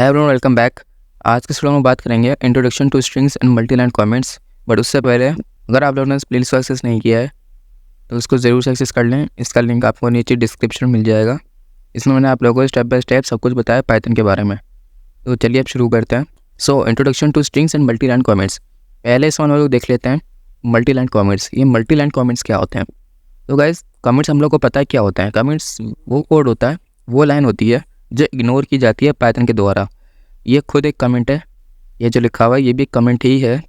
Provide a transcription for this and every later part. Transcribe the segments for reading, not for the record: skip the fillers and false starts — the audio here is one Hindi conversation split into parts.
Hi everyone, welcome back. आज के वीडियो में बात करेंगे introduction two strings and multi line comments. But उससे पहले अगर आप लोगों ने इस प्लेलिस्ट को एक्सेस नहीं किया है तो उसको ज़रूर से एक्सेस कर लें। इसका लिंक आपको नीचे डिस्क्रिप्शन में मिल जाएगा। इसमें मैंने आप लोगों को स्टेप बाय स्टेप सब कुछ बताया पाइथन के बारे में। तो चलिए अब शुरू करते हैं। So introduction two strings and multi line comments. पहले इस वन लोग देख लेते हैं मल्टी लाइन कमेंट्स। ये मल्टी लाइन कमेंट्स क्या होते हैं? तो गाइज, कमेंट्स हम लोग को पता है क्या होता है। कमेंट्स वो कोड होता है, वो लाइन होती है जो इग्नोर की जाती है पाइथन के द्वारा। ये खुद एक कमेंट है, ये जो लिखा हुआ है ये भी एक कमेंट ही है।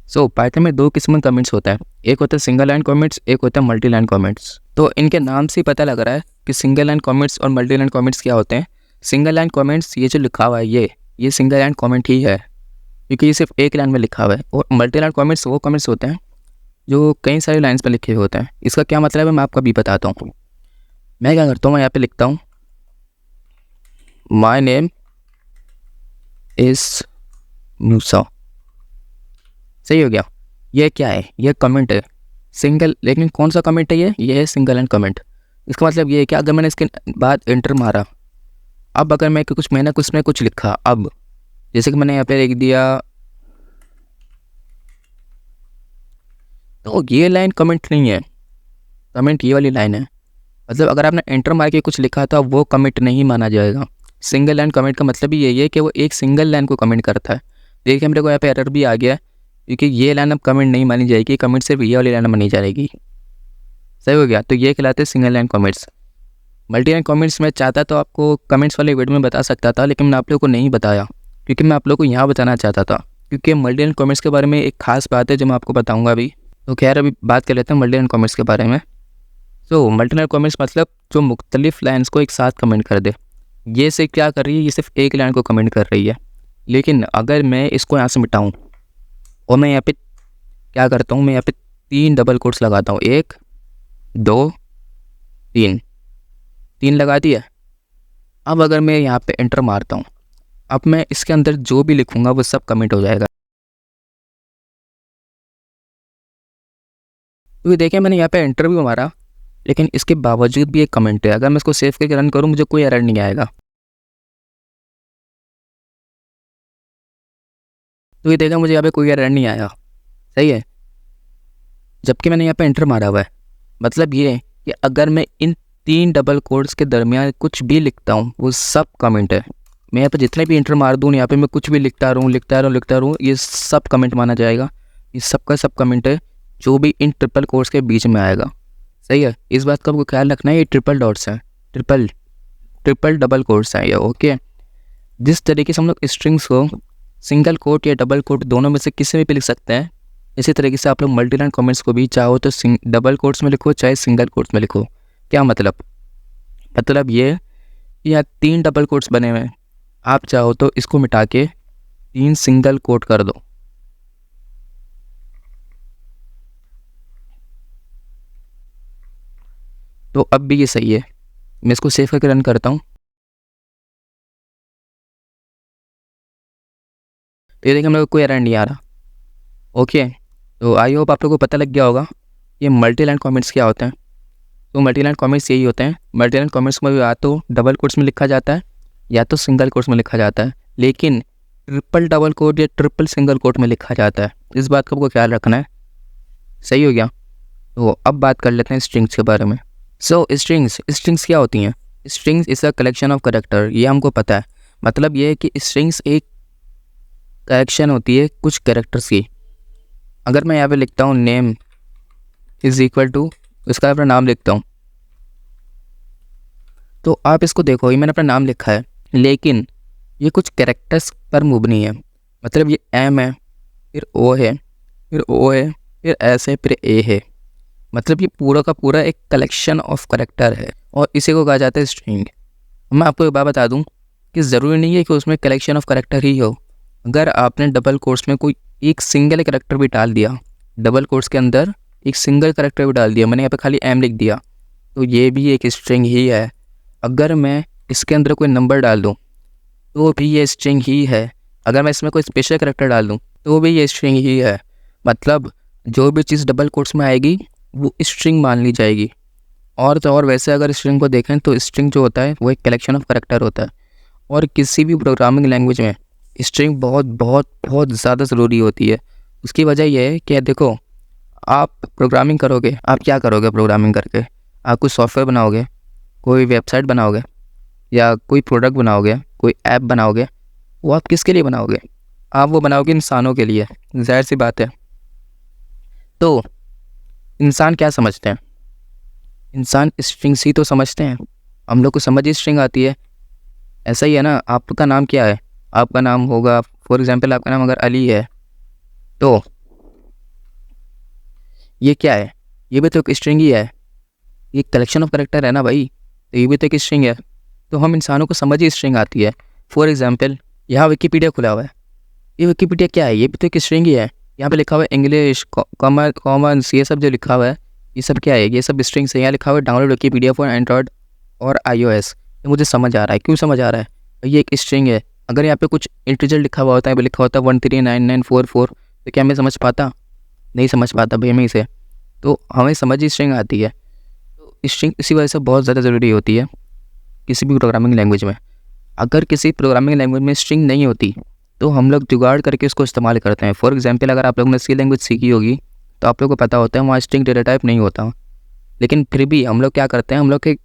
सो पाइथन में दो किस्म के कमेंट्स होता है, एक होता है सिंगल लाइन कमेंट्स, एक होता है मल्टी लाइन कमेंट्स। तो इनके नाम से ही पता लग रहा है कि सिंगल लाइन कमेंट्स और मल्टी लाइन कमेंट्स क्या होते हैं। सिंगल लाइन कमेंट्स, ये जो लिखा हुआ है ये सिंगल लाइन कमेंट ही है, क्योंकि ये सिर्फ एक लाइन में लिखा हुआ है। और मल्टी लाइन कमेंट्स वो कमेंट्स होते हैं जो कई सारी लाइन्स पर लिखे हुए होते हैं। इसका क्या मतलब है मैं आपको अभी बताता हूँ। मैं क्या करता हूँ, मैं यहाँ पे लिखता हूँ माई नेम इस मूसा। सही हो गया। ये क्या है? ये कमेंट है सिंगल, लेकिन कौन सा कमेंट है? ये है सिंगल लाइन कमेंट। इसका मतलब ये है कि अगर मैंने इसके बाद एंटर मारा, अब अगर मैं मैंने कुछ में कुछ लिखा, अब जैसे कि मैंने यहाँ पे लिख दिया, तो ये लाइन कमेंट नहीं है, कमेंट ये वाली लाइन है। मतलब अगर आपने एंटर मार के कुछ लिखा था वो कमेंट नहीं माना जाएगा। सिंगल लाइन कमेंट का मतलब ही यही है कि वो एक सिंगल लाइन को कमेंट करता है। देखिए मेरे को यहाँ पे एरर भी आ गया है, क्योंकि ये लाइन अब कमेंट नहीं मानी जाएगी, कमेंट सिर्फ ये वाली लाइन मानी जाएगी। सही हो गया। तो ये कहलाते हैं single line comments. Multi line comments मैं चाहता तो आपको कमेंट्स वाले वीडियो में बता सकता था, लेकिन मैं आप लोगों को नहीं बताया, क्योंकि मैं आप लोगों को यहाँ बताना चाहता था। क्योंकि मल्टी लाइन कमेंट्स के बारे में एक खास बात है जो मैं आपको बताऊँगा अभी। तो खैर अभी बात कर लेते हैं मल्टी लाइन कमेंट्स के बारे में। सो मल्टी लाइन कमेंट्स मतलब जो मुख्तलिफ लाइन्स को एक साथ कमेंट कर दे। ये से क्या कर रही है, ये सिर्फ एक लाइन को कमेंट कर रही है। लेकिन अगर मैं इसको यहाँ से मिटाऊँ और मैं यहाँ पे क्या करता हूँ, मैं यहाँ पे 3 डबल कोट्स लगाता हूँ, 1 2 3 लगा दिया। अब अगर मैं यहाँ पे एंटर मारता हूँ, अब मैं इसके अंदर जो भी लिखूँगा वो सब कमेंट हो जाएगा। तो ये देखिए मैंने यहाँ पे एंटर भी मारा, लेकिन इसके बावजूद भी एक कमेंट है। अगर मैं इसको सेव करके रन करूँ मुझे कोई एरर नहीं आएगा। तो ये देखा मुझे यहाँ पे कोई एरर नहीं आया। सही है, जबकि मैंने यहाँ पे एंटर मारा हुआ है। मतलब ये है कि अगर मैं इन 3 डबल कोट्स के दरमियान कुछ भी लिखता हूँ वो सब कमेंट है। मैं यहाँ पे जितने भी एंटर मार दूँ, यहाँ पे मैं कुछ भी लिखता रहूँ, ये सब कमेंट माना जाएगा। ये सब का सब कमेंट है जो भी इन ट्रिपल कोट्स के बीच में आएगा। सही है, इस बात का आपको ख्याल रखना है। ये ट्रिपल डॉट्स हैं, ट्रिपल डबल कोट्स हैं ये। ओके, जिस तरीके से हम लोग स्ट्रिंग्स को सिंगल कोट या डबल कोट दोनों में से किसी में भी लिख सकते हैं, इसी तरीके से आप लोग मल्टी लाइन कमेंट्स को भी चाहो तो डबल कोट्स में लिखो चाहे सिंगल कोट्स में लिखो। क्या मतलब ये कि यहाँ 3 डबल कोट्स बने हुए हैं, आप चाहो तो इसको मिटा के 3 सिंगल कोट कर दो। तो अब भी ये सही है। मैं इसको सेव करके रन करता हूँ। तो ये देखिए हम लोग को कोई एरर नहीं आ रहा। ओके, तो आई होप आप लोगों को पता लग गया होगा ये मल्टी लाइन कमेंट्स क्या होते हैं। तो मल्टी लाइन कमेंट्स यही होते हैं। मल्टी लाइन कमेंट्स में या तो डबल कोट्स में लिखा जाता है या तो सिंगल कोट्स में लिखा जाता है, लेकिन ट्रिपल डबल कोट या ट्रिपल सिंगल कोट में लिखा जाता है। इस बात का आपको ख्याल रखना है। सही हो गया। तो अब बात कर लेते हैं स्ट्रिंग्स के बारे में। सो स्ट्रिंग्स क्या होती हैं? Strings is a collection of character, ये हमको पता है। मतलब ये है कि स्ट्रिंग्स एक कलेक्शन होती है कुछ कैरेक्टर्स की। अगर मैं यहाँ पे लिखता हूँ नेम इज़ इक्वल टू, इसका अपना नाम लिखता हूँ, तो आप इसको देखो, ये मैंने अपना नाम लिखा है, लेकिन ये कुछ कैरेक्टर्स पर मुबनी है। मतलब ये एम है, फिर ओ है, फिर ओ है, फिर एस है, फिर ए है। मतलब ये पूरा का पूरा एक कलेक्शन ऑफ कैरेक्टर है और इसी को कहा जाता है स्ट्रिंग। मैं आपको एक बात बता दूं कि ज़रूरी नहीं है कि उसमें कलेक्शन ऑफ कैरेक्टर ही हो। अगर आपने डबल कोट्स में कोई एक सिंगल कैरेक्टर भी डाल दिया, डबल कोट्स के अंदर एक सिंगल कैरेक्टर भी डाल दिया, मैंने यहाँ पे खाली एम लिख दिया, तो ये भी एक स्ट्रिंग ही है। अगर मैं इसके अंदर कोई नंबर डाल दूँ तो भी ये स्ट्रिंग ही है। अगर मैं इसमें कोई स्पेशल कैरेक्टर डाल दूँ तो भी ये स्ट्रिंग ही है। मतलब जो भी चीज़ डबल कोट्स में आएगी वो स्ट्रिंग मान ली जाएगी। और तो और वैसे अगर स्ट्रिंग को देखें तो स्ट्रिंग जो होता है वो एक कलेक्शन ऑफ कैरेक्टर होता है। और किसी भी प्रोग्रामिंग लैंग्वेज में स्ट्रिंग बहुत बहुत बहुत ज़्यादा ज़रूरी होती है। उसकी वजह यह है कि देखो, आप प्रोग्रामिंग करोगे, आप क्या करोगे प्रोग्रामिंग करके? आप कुछ सॉफ्टवेयर बनाओगे, कोई वेबसाइट बनाओगे या कोई प्रोडक्ट बनाओगे, कोई ऐप बनाओगे, वो आप किसके लिए बनाओगे? आप वो बनाओगे इंसानों के लिए, ज़ाहिर सी बात है। तो इंसान क्या समझते हैं? इंसान स्ट्रिंग्स ही तो समझते हैं। हम लोग को समझ ही स्ट्रिंग आती है। ऐसा ही है ना, आपका नाम क्या है? आपका नाम होगा, फॉर एग्जांपल आपका नाम अगर अली है, तो ये क्या है? ये भी तो एक स्ट्रिंग ही है। ये कलेक्शन ऑफ कैरेक्टर है ना भाई, तो ये भी तो एक स्ट्रिंग है। तो हम इंसानों को समझ ही स्ट्रिंग आती है। फॉर एग्जांपल यहाँ विकीपीडिया खुला हुआ है, ये विकीपीडिया क्या है? ये भी तो एक स्ट्रिंग ही है। यहाँ पे लिखा हुआ है इंग्लिश, कॉमन्स, ये सब जो लिखा हुआ है, ये सब क्या है? ये सब स्ट्रिंग्स है। यहाँ लिखा हुआ है डाउनलोड विकीपीडिया फॉर एंड्रॉयड और iOS। तो मुझे समझ आ रहा है। क्यों समझ आ रहा है? ये एक स्ट्रिंग है। अगर यहाँ पे कुछ इंटीजर लिखा हुआ होता है, लिखा होता है 139944, तो क्या मैं समझ पाता? नहीं समझ पाता भाई मैं इसे। तो हमें समझ ही स्ट्रिंग आती है। तो स्ट्रिंग इसी वजह से बहुत ज़्यादा ज़रूरी होती है किसी भी प्रोग्रामिंग लैंग्वेज में। अगर किसी प्रोग्रामिंग लैंग्वेज में स्ट्रिंग नहीं होती तो हम लोग जुगाड़ करके उसको इस्तेमाल करते हैं। फॉर एग्जांपल अगर आप लोगों ने सी लैंग्वेज सीखी होगी तो आप लोगों को पता होता है वहाँ स्ट्रिंग डेटा टाइप नहीं होता, लेकिन फिर भी हम लोग क्या करते हैं, हम लोग एक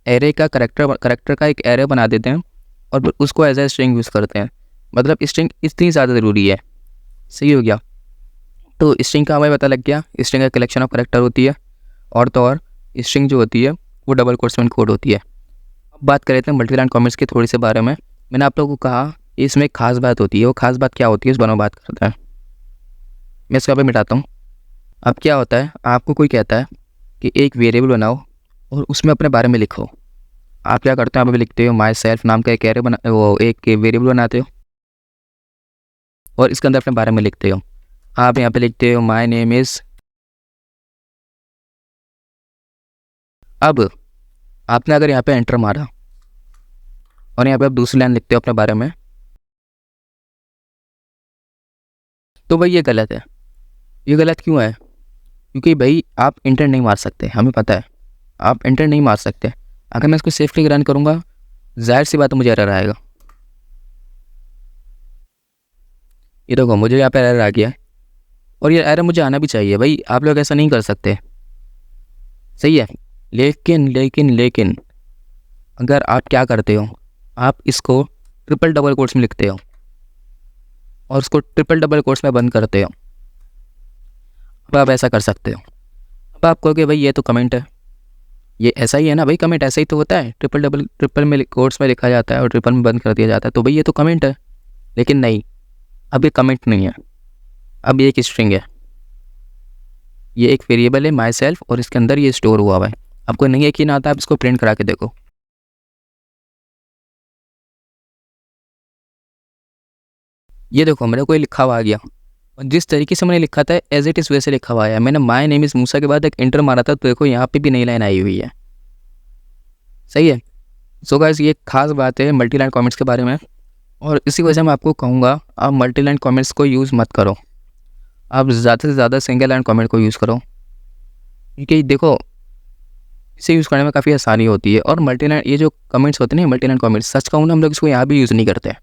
एरे का करेक्टर का एक एरे बना देते हैं और फिर उसको एज ए स्ट्रिंग यूज़ करते हैं। मतलब स्ट्रिंग इतनी ज़्यादा ज़रूरी है। सही हो गया? तो स्ट्रिंग का हमें पता लग गया, स्ट्रिंग का कलेक्शन ऑफ करेक्टर होती है, और तो और स्ट्रिंग जो होती है वो डबल कोट्स में कोड होती है। अब बात कर लेते हैं मल्टीलाइन कमेंट्स के थोड़ी से बारे में। मैंने आप लोगों को कहा इसमें एक खास बात होती है, वो खास बात क्या होती है, इस बारे में बात करते हैं। मैं इसको यहाँ पे मिटाता हूँ। अब क्या होता है, आपको कोई कहता है कि एक वेरिएबल बनाओ और उसमें अपने बारे में लिखो। आप क्या करते हो, आप अभी लिखते हो माई सेल्फ नाम का एक एरे बना, वो एक वेरिएबल बनाते हो और इसके अंदर अपने बारे में लिखते हो। आप यहाँ पे लिखते हो माई नेम इज़। अब आपने अगर यहाँ पे एंटर मारा और यहाँ पे आप दूसरी लाइन लिखते हो अपने बारे में, तो भाई ये गलत है। ये गलत क्यों है? क्योंकि भाई आप इंटर नहीं मार सकते, हमें पता है आप इंटर नहीं मार सकते। अगर मैं इसको सेफली रन करूँगा, जाहिर सी बात है मुझे एरर आएगा। ये देखो मुझे यहाँ पे एरर आ गया है और ये एरर मुझे आना भी चाहिए भाई। आप लोग ऐसा नहीं कर सकते, सही है? लेकिन लेकिन लेकिन अगर आप क्या करते हो, आप इसको ट्रिपल डबल कोट्स में लिखते हो और उसको ट्रिपल डबल कोट्स में बंद करते हो। अब आप ऐसा कर सकते हो। अब आप कहोगे भाई ये तो कमेंट है, ये ऐसा ही है ना भाई, कमेंट ऐसा ही तो होता है, ट्रिपल में कोट्स में लिखा जाता है और ट्रिपल में बंद कर दिया जाता है, तो भाई ये तो कमेंट है। लेकिन नहीं, अब ये कमेंट नहीं है, अब ये एक स्ट्रिंग है। ये एक वेरिएबल है माई सेल्फ और इसके अंदर ये स्टोर हुआ हुआ है। आपको नहीं यकीन आता, आप इसको प्रिंट करा के देखो। ये देखो मेरे को ये लिखा हुआ आ गया और जिस तरीके से मैंने लिखा था एज इट इज़ वैसे लिखा हुआ है। मैंने माई नेम इज़ मूसा के बाद एक इंटर मारा था, तो देखो यहाँ पे भी नई लाइन आई हुई है। सही है? सो गाइस ये खास बात है मल्टी लाइन कमेंट्स के बारे में, और इसी वजह से मैं आपको कहूँगा आप मल्टी लाइन कमेंट्स को यूज़ मत करो। आप ज़्यादा से ज़्यादा सिंगल लाइन कमेंट को यूज़ करो, क्योंकि देखो इसे यूज़ करने में काफ़ी आसानी होती है। और मल्टी लाइन ये जो कमेंट्स होते हैं ना, मल्टी लाइन कमेंट्स, सच कहूँ ना हम लोग इसको यहाँ भी यूज़ नहीं करते।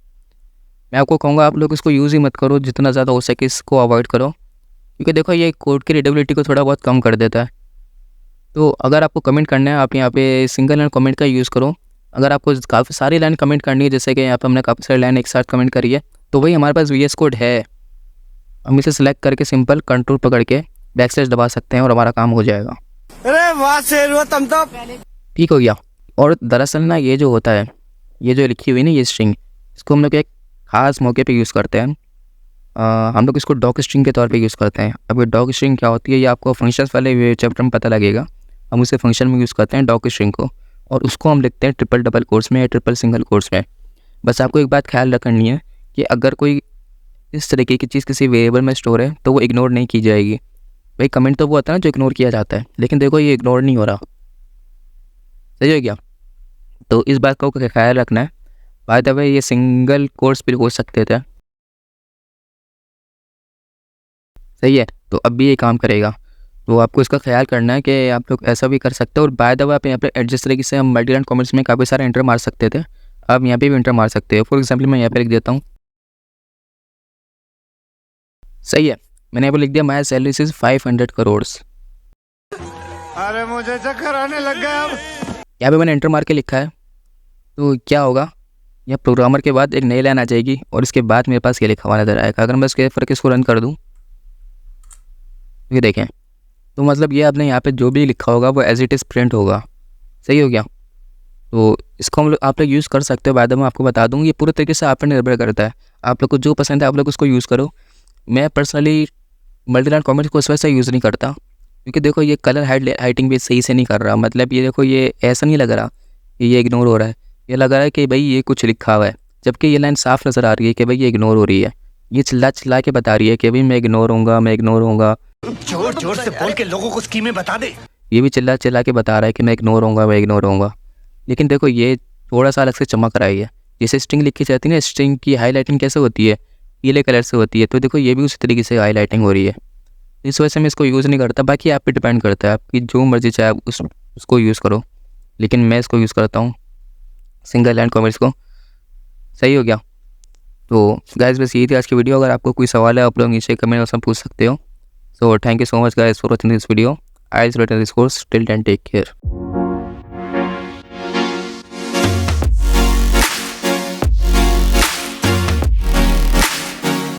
मैं आपको कहूँगा आप लोग इसको यूज़ ही मत करो, जितना ज़्यादा हो सके इसको अवॉइड करो, क्योंकि देखो ये कोड की रीडेबिलिटी को थोड़ा बहुत कम कर देता है। तो अगर आपको कमेंट करना है, आप यहाँ पे सिंगल लाइन कमेंट का यूज़ करो। अगर आपको काफ़ी सारी लाइन कमेंट करनी है, जैसे कि यहाँ पे हमने काफ़ी सारी लाइन एक साथ कमेंट करी है, तो वही हमारे पास VS कोड है। हम इसे सेलेक्ट करके सिंपल कंट्रोल पकड़ के बैकस्लैश दबा सकते हैं और हमारा काम हो जाएगा। अरे वाह शेर तुम तो। ठीक हो गया। और दरअसल ना ये जो होता है, ये जो लिखी हुई ना ये स्ट्रिंग, इसको हम लोग एक ख़ास मौके पे यूज़ करते हैं। हम लोग इसको डॉक स्ट्रिंग के तौर पे यूज़ करते हैं। अब ये डॉक स्ट्रिंग क्या होती है ये आपको फंक्शंस वाले चैप्टर में पता लगेगा। हम उसे फंक्शन में यूज़ करते हैं डॉक स्ट्रिंग को, और उसको हम लिखते हैं ट्रिपल डबल कोट्स में या ट्रिपल सिंगल कोट्स में। बस आपको एक बात ख्याल रखनी है कि अगर कोई इस तरीके की चीज़ किसी वेरिएबल में स्टोर है तो वो इग्नोर नहीं की जाएगी। भाई कमेंट तो वो होता है ना जो इग्नोर किया जाता है, लेकिन देखो ये इग्नोर नहीं हो रहा। सही हो गया? तो इस बात का ख्याल रखना है। बाय द वे ये सिंगल कोट्स भी हो सकते थे। सही है? तो अब भी ये काम करेगा, तो आपको इसका ख्याल करना है कि आप लोग ऐसा भी कर सकते हो। और बाय द वे आप यहाँ पे एडजस्ट तरीके से हम मल्टी लाइन कमेंट्स में काफ़ी सारे एंटर मार सकते थे। आप यहाँ पे भी इंटर मार सकते हो। फॉर एग्जाम्पल मैं यहाँ पे लिख देता हूँ, सही है, मैंने यहाँ पे लिख दिया माई सैलरी इज 500 करोड़। अरे मुझे चक्कर आने लग गया अब। यहाँ पे मैंने इंटर मार के लिखा है, तो क्या होगा, यह प्रोग्रामर के बाद एक नई लाइन आ जाएगी और इसके बाद मेरे पास ये लिखा हुआ नजर आएगा। अगर मैं इसके फ़र्क इसको रन कर दूँ, ये देखें, तो मतलब ये आपने यहाँ पे जो भी लिखा होगा वो एज इट इज़ प्रिंट होगा। सही हो गया। तो इसको हम लोग आप लोग यूज़ कर सकते हो। बाद में आपको बता दूँ, ये पूरे तरीके से आप पर निर्भर करता है, आप लोग को जो पसंद है आप लोग उसको यूज़ करो। मैं पर्सनली मल्टीलाइन कमेंट्स को इस वजह से यूज़ नहीं करता, क्योंकि देखो ये कलर हाइटिंग भी सही से नहीं कर रहा। मतलब ये देखो, ये ऐसा नहीं लग रहा कि ये इग्नोर हो रहा है, ये लग रहा है कि भाई ये कुछ लिखा हुआ है, जबकि ये लाइन साफ नज़र आ रही है कि भाई ये इग्नोर हो रही है। ये चिल्ला चिल्ला के बता रही है कि भाई मैं इग्नोर होऊंगा, मैं इग्नोर होऊंगा। जोर जोर से बोल के लोगों को स्कीमें बता दे। ये भी चिल्ला चिल्ला के बता रहा है कि मैं इग्नोर होऊंगा, मैं इग्नोर होऊंगा। लेकिन देखो ये थोड़ा सा अलग से चमक रहा है। ये जैसे स्ट्रिंग लिखी जाती है ना, स्ट्रिंग की हाईलाइटिंग कैसे होती है, पीले कलर से होती है, तो देखो ये भी उसी तरीके से हाईलाइटिंग हो रही है। इस वजह से मैं इसको यूज़ नहीं करता। बाकी आप पे डिपेंड करता है, आपकी जो मर्ज़ी चाहे आप उसको यूज़ करो, लेकिन मैं इसको यूज़ करता हूँ, सिंगल लाइन कमेंट्स को। सही हो गया। तो गाइस बस यही थी आज की वीडियो। अगर आपको कोई सवाल है आप लोग नीचे कमेंट बॉक्स में पूछ सकते हो। So thank you so much guys for watching this video. I will return this course till then take care.